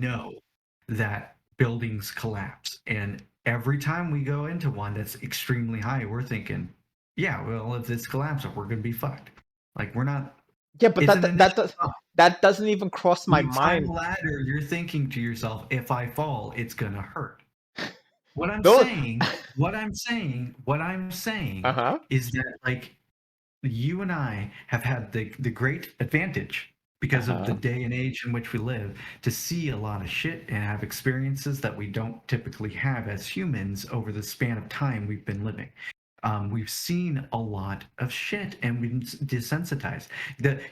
know that buildings collapse, and every time we go into one that's extremely high, we're thinking, yeah, well, if this collapses, we're going to be fucked. Like, we're not, Yeah, but it's an initial thought. that doesn't even cross When my you climb mind. a ladder, you're thinking to yourself, if I fall, it's going to hurt. What I'm Those saying, what I'm saying uh-huh. is that, like, you and I have had the great advantage because of the Uh-huh. day and age in which we live to see a lot of shit and have experiences that we don't typically have as humans over the span of time we've been living. We've seen a lot of shit and we've been desensitized.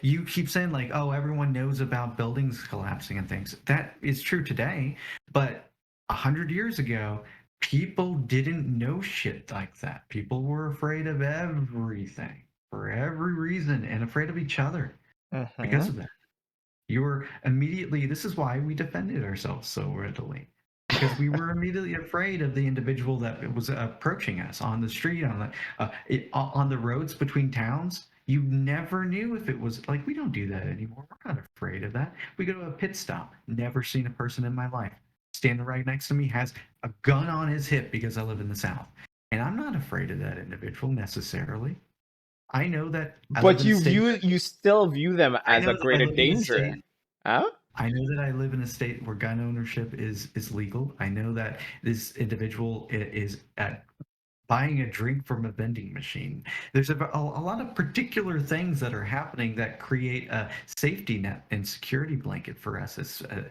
You keep saying like, oh, everyone knows about buildings collapsing and things. That is true today, but 100 years ago, people didn't know shit like that. People were afraid of everything for every reason and afraid of each other because Mm-hmm. of that. You were immediately, this is why we defended ourselves so readily, because we were immediately afraid of the individual that was approaching us on the street, on the roads between towns. You never knew if it was like, we don't do that anymore. We're not afraid of that. We go to a pit stop. Never seen a person in my life standing right next to me has a gun on his hip because I live in the South. And I'm not afraid of that individual necessarily. I know that I live But in a state you still view them I as know a that I greater live in a danger. state Huh? I know that I live in a state where gun ownership is legal. I know that this individual is at buying a drink from a vending machine. There's a lot of particular things that are happening that create a safety net and security blanket for us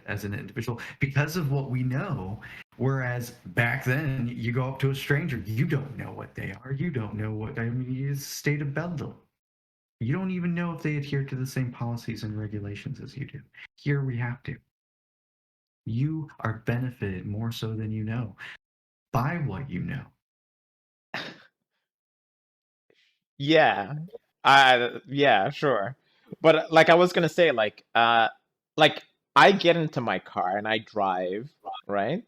as an individual because of what we know. Whereas back then, you go up to a stranger, you don't know what they are. You don't know what, I mean, it's a state of bedlam. You don't even know if they adhere to the same policies and regulations as you do. Here we have to. You are benefited more so than you know by what you know. Yeah. Yeah, sure. But like I was gonna say, like I get into my car and I drive, right?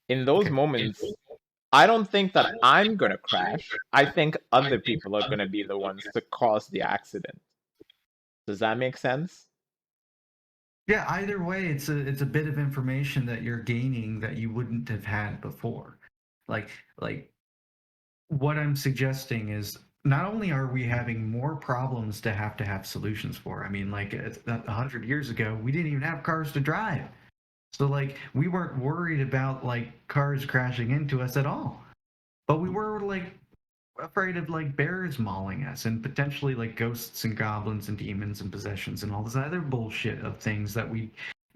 In those Okay. moments, I don't think that I'm gonna crash. I think other people are gonna be the ones to cause the accident. Does that make sense? Yeah, either way, it's a bit of information that you're gaining that you wouldn't have had before. Like what I'm suggesting is not only are we having more problems to have solutions for. I mean, like 100 years ago, we didn't even have cars to drive. So like we weren't worried about like cars crashing into us at all. But we were like afraid of like bears mauling us and potentially like ghosts and goblins and demons and possessions and all this other bullshit of things that we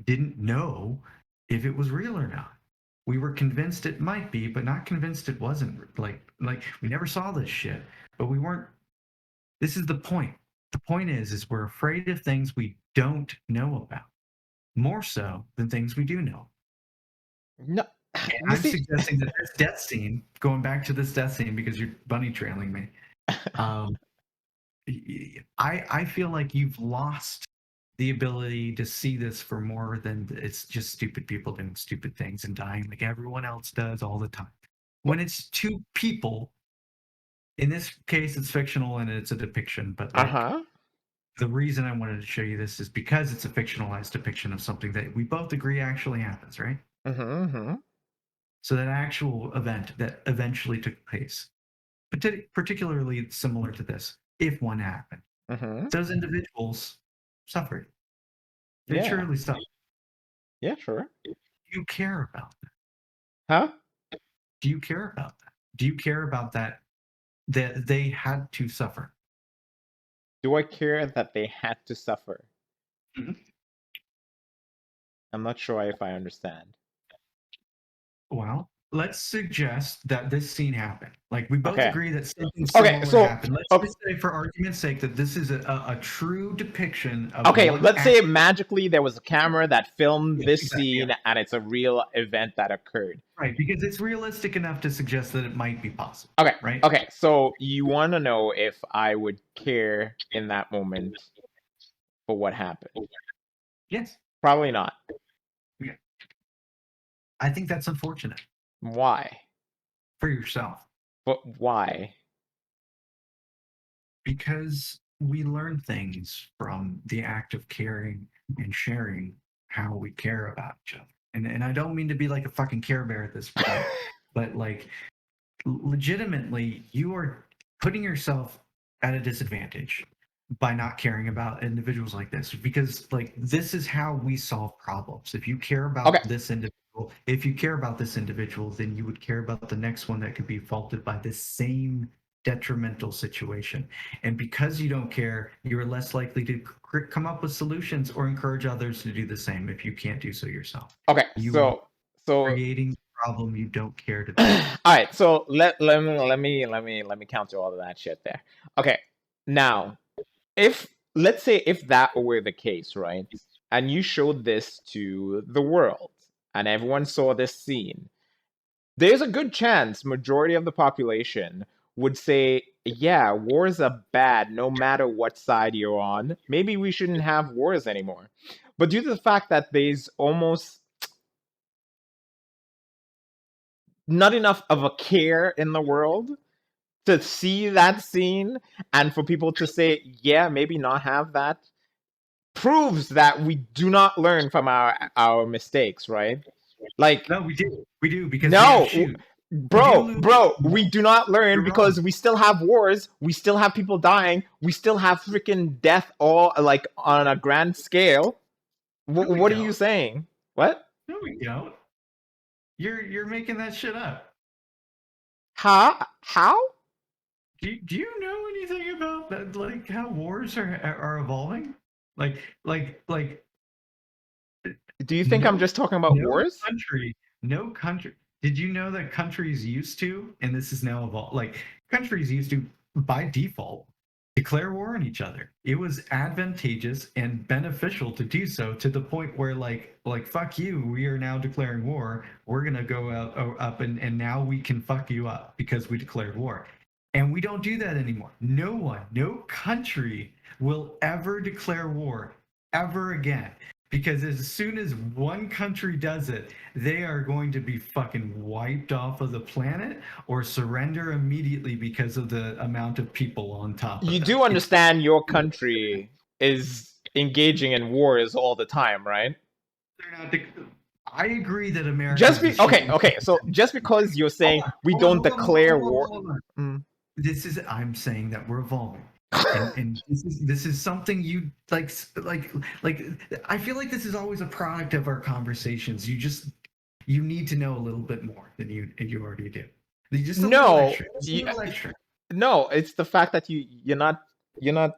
didn't know if it was real or not. We were convinced it might be, but not convinced it wasn't. Like we never saw this shit, but we weren't. This is the point. The point is we're afraid of things we don't know about more so than things we do know. No. And You I'm see, suggesting that this death scene, going back to this death scene because you're bunny trailing me, um, I feel like you've lost the ability to see this for more than it's just stupid people doing stupid things and dying like everyone else does all the time. When it's two people, in this case, it's fictional and it's a depiction, but like uh-huh. the reason I wanted to show you this is because it's a fictionalized depiction of something that we both agree actually happens, right? Mm-hmm, mm-hmm. So that actual event that eventually took place, particularly similar to this, if one happened, Mm-hmm. those individuals suffered. They Yeah. surely suffered. Yeah, sure. Do you care about that? Huh? Do you care about that? Do you care about that? That they had to suffer? Do I care that they had to suffer? Mhm. I'm not sure if I understand. Well, let's suggest that this scene happened. Like we both Okay. agree that something Okay, similar so happened. Let's okay, just say, for argument's sake, that this is a true depiction of okay, what let's say actually. magically there was a camera that filmed Yes, this exactly. scene Yeah. and it's a real event that occurred. Right, because it's realistic enough to suggest that it might be possible. Okay, Right. okay, so you want to know if I would care in that moment for what happened? Yes. Probably not. Yeah. I think that's unfortunate Why? for yourself. But why? Because we learn things from the act of caring and sharing how we care about each other. and I don't mean to be like a fucking Care Bear at this point, but like legitimately, you are putting yourself at a disadvantage by not caring about individuals like this, because like this is how we solve problems. If you care Okay. about this individual, if you care about this individual, then you would care about the next one that could be faulted by this same detrimental situation. And because you don't care, you're less likely to come up with solutions or encourage others to do the same if you can't do so yourself. Okay. You are So creating a problem you don't care to all fix. right. So let me counter all of that shit there. Okay. Now, if let's say if that were the case, right? And you showed this to the world and everyone saw this scene, there's a good chance majority of the population would say, yeah, wars are bad no matter what side you're on. Maybe we shouldn't have wars anymore. But due to the fact that there's almost not enough of a care in the world to see that scene and for people to say, yeah, maybe not have that, proves that we do not learn from our mistakes, right? Like, No, we do because we have no, shoes. We do bro, lose. bro, we do not learn You're wrong. because we still have wars, we still have people dying, we still have freaking death all like on a grand scale. No, we What are you don't. saying? What? No, we don't. You're making that shit up. How? Do you know anything about that? Like how wars are evolving? Like Do you think I'm no just talking about no wars? country, no country. Did you know that countries used to, and this is now evolved, like countries used to by default declare war on each other. It was advantageous and beneficial to do so, to the point where like fuck you, we are now declaring war. We're gonna go out up and now we can fuck you up because we declared war. And we don't do that anymore. No one, no country will ever declare war ever again. Because as soon as one country does it, they are going to be fucking wiped off of the planet or surrender immediately because of the amount of people on top of You them. do It's understand your country is engaging in wars all the time, right? they're not. I agree that America Just is a be shit. okay. So just because you're saying we don't declare war, Hold on. mm. This is I'm saying that we're evolving. And this is something you like I feel like this is always a product of our conversations. You need to know a little bit more than you already do. Just a little No, extra. Just a little extra. no, it's the fact that you're not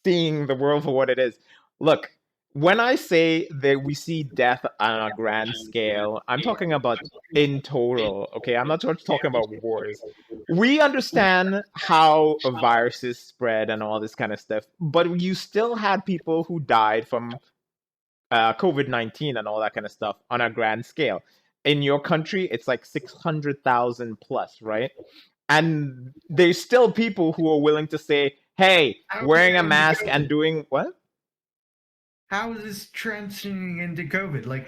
seeing the world for what it is. Look, when I say that we see death on a grand scale, I'm talking about in total. Okay, I'm not just talking about wars. We understand how viruses spread and all this kind of stuff, but you still had people who died from COVID-19 and all that kind of stuff on a grand scale. In your country, it's like 600,000 plus, right? And there's still people who are willing to say, hey, How is wearing a it into mask and COVID? doing what? How is this transitioning into COVID? Like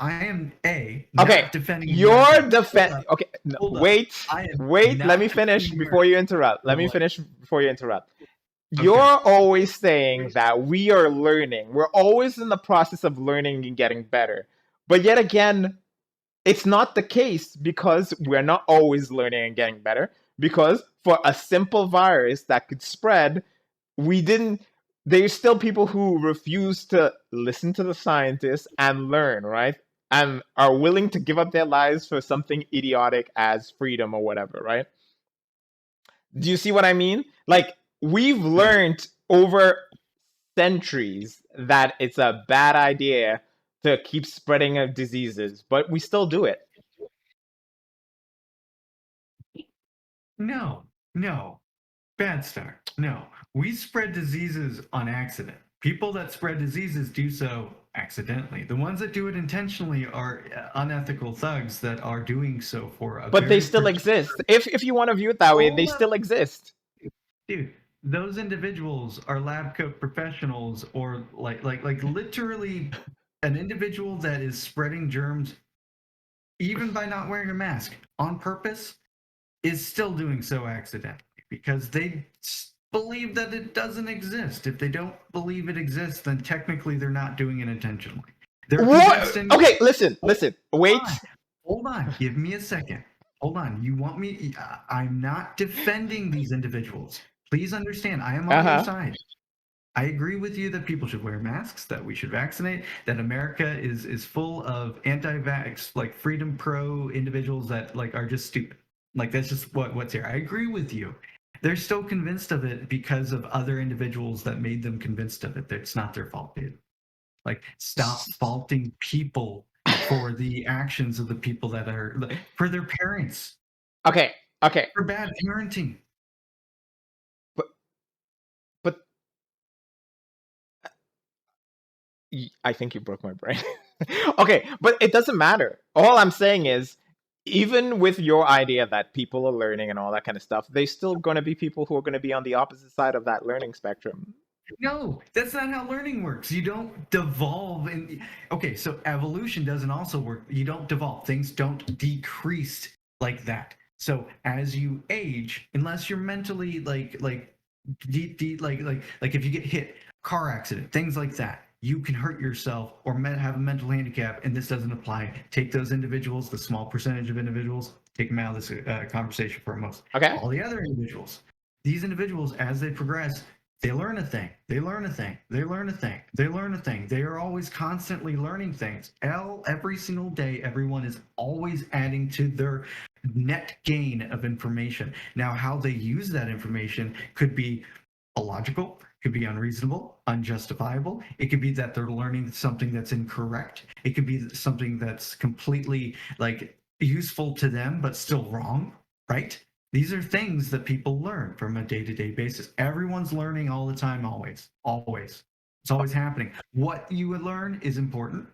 I am Okay, not defending your America. Hold defense. up, Okay, no, hold up. wait, I am wait. Let me not finish defending before America. you interrupt. Let But me like, finish before you interrupt. You're okay. always saying that we are learning. We're always in the process of learning and getting better. But yet again, it's not the case because we're not always learning and getting better. Because for a simple virus that could spread, we didn't. There's still people who refuse to listen to the scientists and learn, right? And are willing to give up their lives for something idiotic as freedom or whatever, right? Do you see what I mean? Like, we've learned over centuries that it's a bad idea to keep spreading of diseases, but we still do it. No, no. Bad start. No. We spread diseases on accident. People that spread diseases do so accidentally. The ones that do it intentionally are unethical thugs that are doing so for a But they very still particular. exist. If you want to view it that way, they Hold up, still exist. dude. Those individuals are lab coat professionals, or like literally an individual that is spreading germs even by not wearing a mask on purpose is still doing so accidentally because they believe that it doesn't exist. If they don't believe it exists, then technically they're not doing it intentionally. They're convinced What? in. Okay, listen, Hold listen. on. Wait. Hold on. Give me a second. Hold on. You want me? I'm not defending these individuals. Please understand, I am on your Uh-huh. side. I agree with you that people should wear masks, that we should vaccinate, that America is full of anti-vax, like freedom pro individuals that like are just stupid. Like that's just what's here. I agree with you. They're still convinced of it because of other individuals that made them convinced of it. It's not their fault, dude. Like stop faulting people for the actions of the people that are for their parents, Okay, okay. for bad parenting. But but I think you broke my brain. Okay, but it doesn't matter. All I'm saying is, even with your idea that people are learning and all that kind of stuff, there's still going to be people who are going to be on the opposite side of that learning spectrum. No, that's not how learning works. You don't devolve. Okay, so evolution doesn't also work. You don't devolve. Things don't decrease like that. So as you age, unless you're mentally like deep like if you get hit, car accident, things like that, you can hurt yourself or have a mental handicap, and this doesn't apply. Take those individuals, the small percentage of individuals, take them out of this conversation for a moment. Okay? All the other individuals, these individuals, as they progress, they learn a thing, they learn a thing, they learn a thing, they learn a thing. They are always constantly learning things. Every single day, everyone is always adding to their net gain of information. Now, how they use that information could be illogical, could be unreasonable, unjustifiable. It could be that they're learning something that's incorrect. It could be something that's completely like useful to them, but still wrong, right? These are things that people learn from a day-to-day basis. Everyone's learning all the time, always, always. It's always happening. What you would learn is important,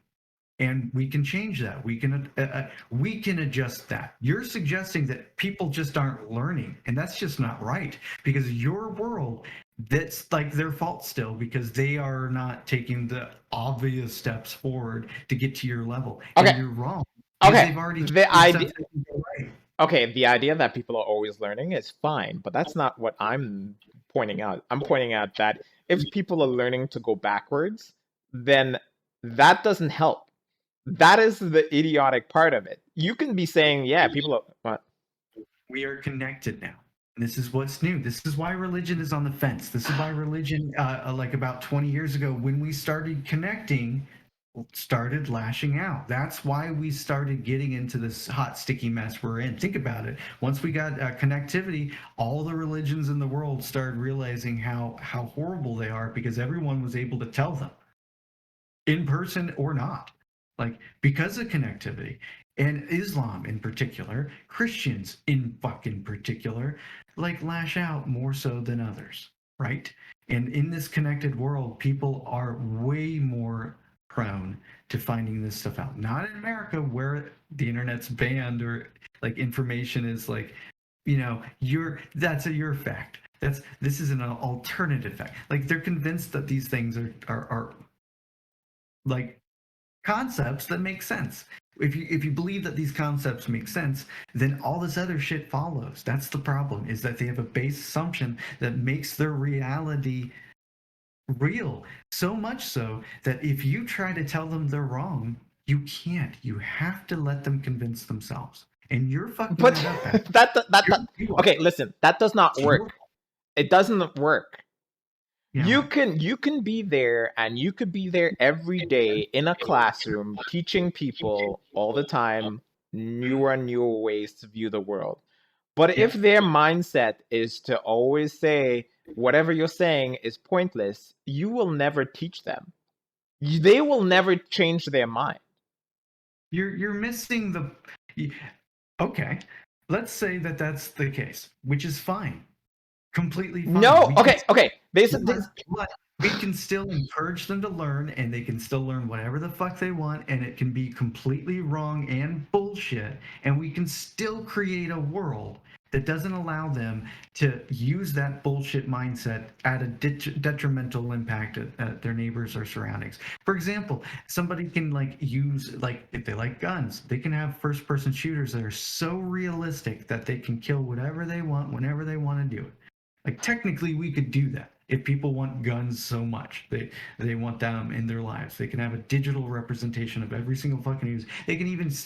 and we can change that. We can adjust that. You're suggesting that people just aren't learning, and that's just not right. Because your world, that's like their fault still, because they are not taking the obvious steps forward to get to your level, Okay, and you're wrong because okay. they've already The taken the idea. steps that can go right. Okay, the idea that people are always learning is fine, but that's not what I'm pointing out. I'm pointing out that if people are learning to go backwards, then that doesn't help. That is the idiotic part of it. You can be saying, yeah, people are. What? We are connected now. This is what's new. This is why religion is on the fence. This is why religion, like about 20 years ago, when we started connecting, started lashing out. That's why we started getting into this hot, sticky mess we're in. Think about it. Once we got connectivity, all the religions in the world started realizing how horrible they are because everyone was able to tell them in person or not, like because of connectivity. And Islam in particular, Christians in fucking particular, like lash out more so than others, right? And in this connected world, people are way more prone to finding this stuff out. Not in America where the internet's banned or like information is like, that's your fact. This is an alternative fact. Like they're convinced that these things are like concepts that make sense. If you believe that these concepts make sense, then all this other shit follows. That's the problem, is that they have a base assumption that makes their reality real. So much so that if you try to tell them they're wrong, you can't. You have to let them convince themselves. And you're fucking But that up, Adam. You are. okay, listen, that does not It's your work. It doesn't work. yeah, right. You can be there and you could be there every day in a classroom teaching people all the time newer and newer ways to view the world. But if Yep. their mindset is to always say whatever you're saying is pointless, you will never teach them. They will never change their mind. You're missing the okay. Let's say that that's the case, which is fine. Completely fine. No, We can okay, okay. but we can still encourage them to learn, and they can still learn whatever the fuck they want, and it can be completely wrong and bullshit, and we can still create a world that doesn't allow them to use that bullshit mindset at a detrimental impact at their neighbors or surroundings. For example, somebody can like use, like if they like guns, they can have first person shooters that are so realistic that they can kill whatever they want whenever they want to do it. Like technically we could do that if people want guns so much, they want them in their lives. They can have a digital representation of every single fucking news. They can even